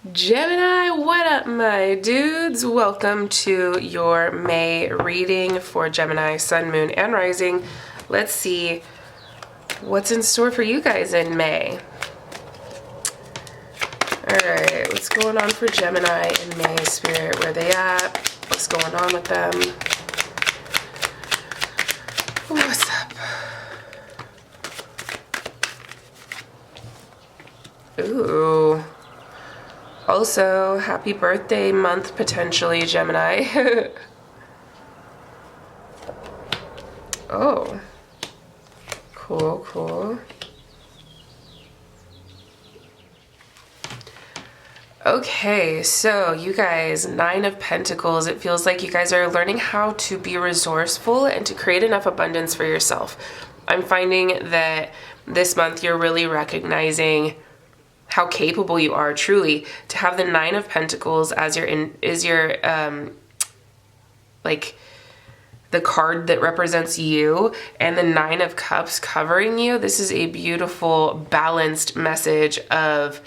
Gemini, what up my dudes? Welcome to your May reading for Gemini, Sun, Moon, and Rising. Let's see what's in store for you guys in May. Alright, what's going on for Gemini in May, Spirit? Where they at? What's going on with them? What's up? Ooh. Also, happy birthday month, potentially, Gemini. Oh. Cool, cool. Okay, so you guys, 9 of Pentacles. It feels like you guys are learning how to be resourceful and to create enough abundance for yourself. I'm finding that this month you're really recognizing how capable you are truly. To have the 9 of Pentacles as your like the card that represents you, and the 9 of Cups covering you. This is a beautiful balanced message of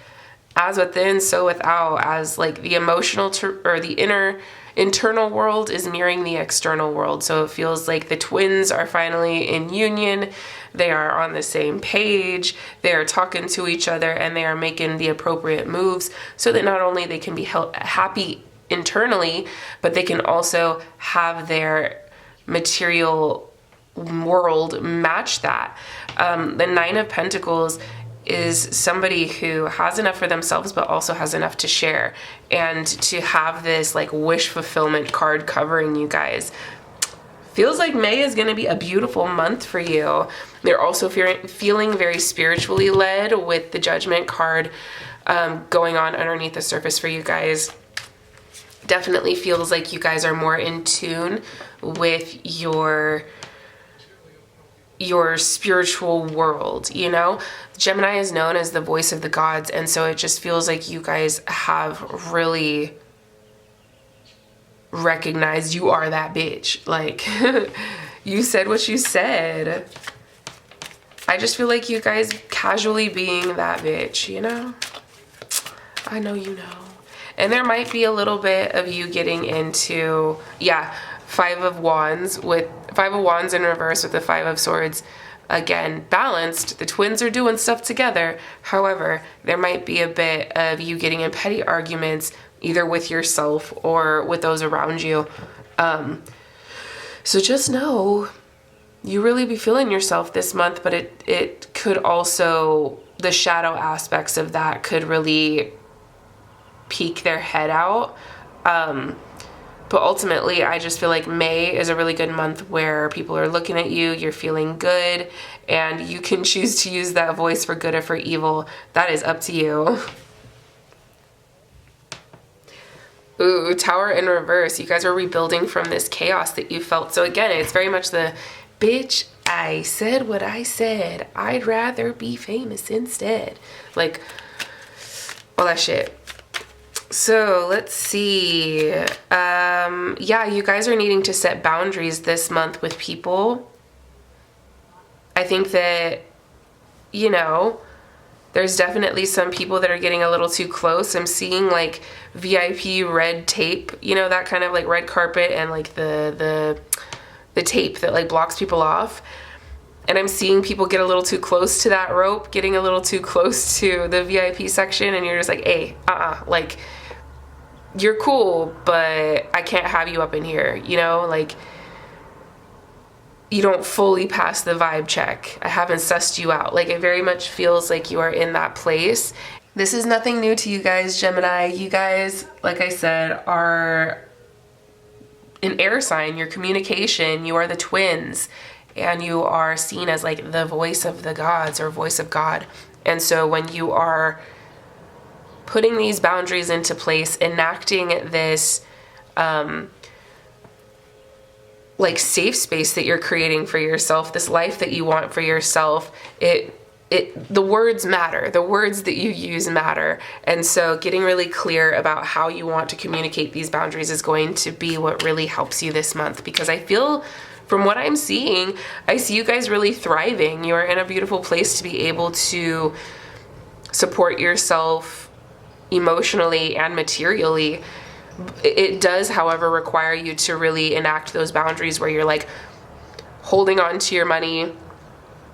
as within so without, as like the emotional or the internal world is mirroring the external world. So it feels like the twins are finally in union. They are on the same page. They are talking to each other and they are making the appropriate moves so that not only they can be happy internally, but they can also have their material world match that. The 9 of Pentacles is somebody who has enough for themselves but also has enough to share, and to have this like wish fulfillment card covering you guys feels like May is going to be a beautiful month for you. They're also feeling very spiritually led with the Judgment card going on underneath the surface for you guys. Definitely feels like you guys are more in tune with your spiritual world, you know? Gemini is known as the voice of the gods, and so it just feels like you guys have really recognized you are that bitch. Like, you said what you said. I just feel like you guys casually being that bitch, you know? I know you know. And there might be a little bit of you getting into, yeah, 5 of Wands with 5 of Wands in reverse with the 5 of Swords. Again, balanced. The twins are doing stuff together. However, there might be a bit of you getting in petty arguments, either with yourself or with those around you. So just know you really be feeling yourself this month, but it could also, the shadow aspects of that could really peek their head out. But ultimately, I just feel like May is a really good month where people are looking at you, you're feeling good, and you can choose to use that voice for good or for evil. That is up to you. Ooh, Tower in reverse. You guys are rebuilding from this chaos that you felt. So again, it's very much the, bitch, I said what I said. I'd rather be famous instead. Like, all that shit. So let's see. Yeah, you guys are needing to set boundaries this month with people. I think that, you know, there's definitely some people that are getting a little too close. I'm seeing like VIP red tape, you know, that kind of like red carpet and like the tape that like blocks people off. And I'm seeing people get a little too close to that rope, getting a little too close to the VIP section, and you're just like, hey, like, you're cool, but I can't have you up in here, you know? Like, you don't fully pass the vibe check. I haven't sussed you out. Like, it very much feels like you are in that place. This is nothing new to you guys, Gemini. You guys, like I said, are an air sign. Your communication, you are the twins, and you are seen as like the voice of the gods or voice of God. And so when you are putting these boundaries into place, enacting this like safe space that you're creating for yourself, this life that you want for yourself, the words matter. The words that you use matter. And so getting really clear about how you want to communicate these boundaries is going to be what really helps you this month, because I feel, from what I'm seeing, I see you guys really thriving. You're in a beautiful place to be able to support yourself emotionally and materially. It does, however, require you to really enact those boundaries where you're like holding on to your money,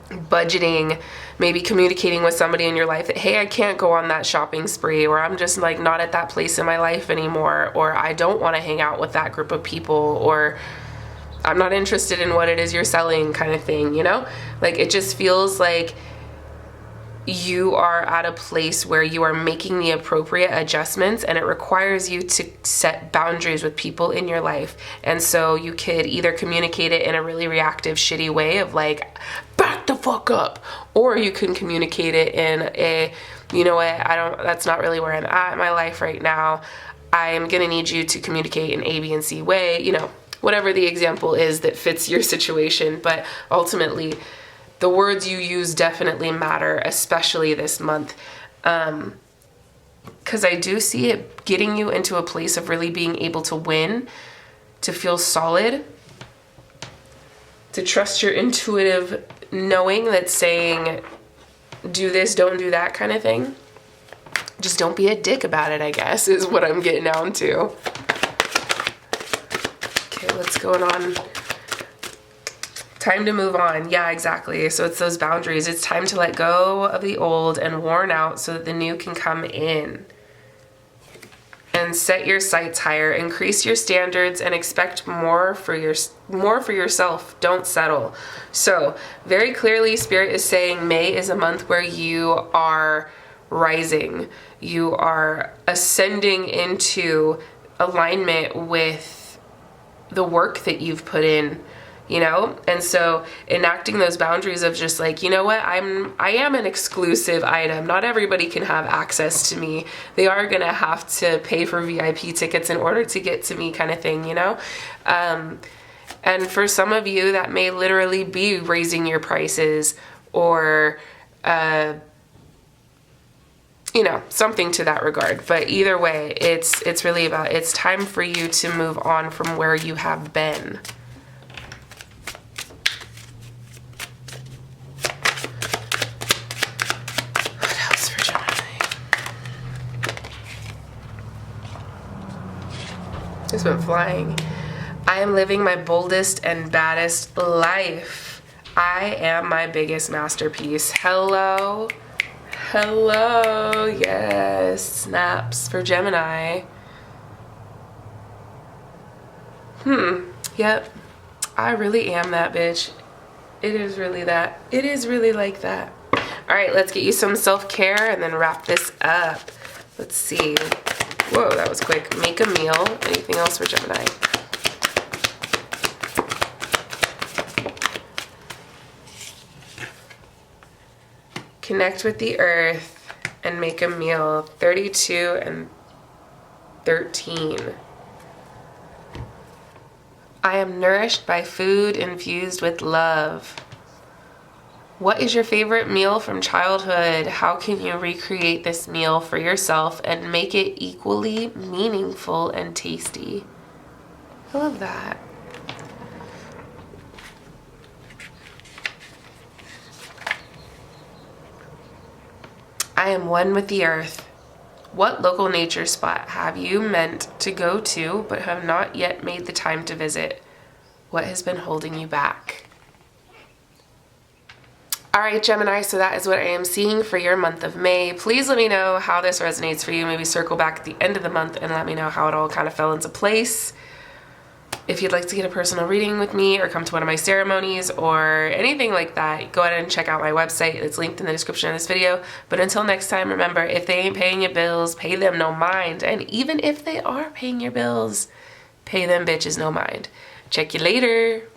budgeting, maybe communicating with somebody in your life that, hey, I can't go on that shopping spree, or I'm just like not at that place in my life anymore, or I don't want to hang out with that group of people, or I'm not interested in what it is you're selling, kind of thing, you know? Like, it just feels like you are at a place where you are making the appropriate adjustments, and it requires you to set boundaries with people in your life. And so you could either communicate it in a really reactive, shitty way of like, back the fuck up, or you can communicate it in a, you know what, that's not really where I'm at in my life right now. I am gonna need you to communicate in A, B, and C way, you know, whatever the example is that fits your situation. But ultimately, the words you use definitely matter, especially this month. Because I do see it getting you into a place of really being able to win, to feel solid, to trust your intuitive knowing that's saying, do this, don't do that kind of thing. Just don't be a dick about it, I guess, is what I'm getting down to. Okay, what's going on? Time to move on. Yeah, exactly. So it's those boundaries. It's time to let go of the old and worn out so that the new can come in. And set your sights higher. Increase your standards and expect more for yourself. Don't settle. So very clearly, Spirit is saying May is a month where you are rising. You are ascending into alignment with the work that you've put in. You know, and so enacting those boundaries of just like, you know what, I am an exclusive item. Not everybody can have access to me. They are going to have to pay for VIP tickets in order to get to me, kind of thing, you know? And for some of you, that may literally be raising your prices, or, you know, something to that regard. But either way, it's really about, it's time for you to move on from where you have been. Just went flying. I am living my boldest and baddest life. I am my biggest masterpiece. Hello. Hello. Yes. Snaps for Gemini. Yep. I really am that bitch. It is really that. It is really like that. All right, let's get you some self-care and then wrap this up. Let's see. Whoa, that was quick. Make a meal. Anything else for Gemini? Connect with the earth and make a meal. 32 and 13. I am nourished by food infused with love. What is your favorite meal from childhood? How can you recreate this meal for yourself and make it equally meaningful and tasty? I love that. I am one with the earth. What local nature spot have you meant to go to but have not yet made the time to visit? What has been holding you back? All right, Gemini, so that is what I am seeing for your month of May. Please let me know how this resonates for you. Maybe circle back at the end of the month and let me know how it all kind of fell into place. If you'd like to get a personal reading with me or come to one of my ceremonies or anything like that, go ahead and check out my website. It's linked in the description of this video. But until next time, remember, if they ain't paying your bills, pay them no mind. And even if they are paying your bills, pay them bitches no mind. Check you later.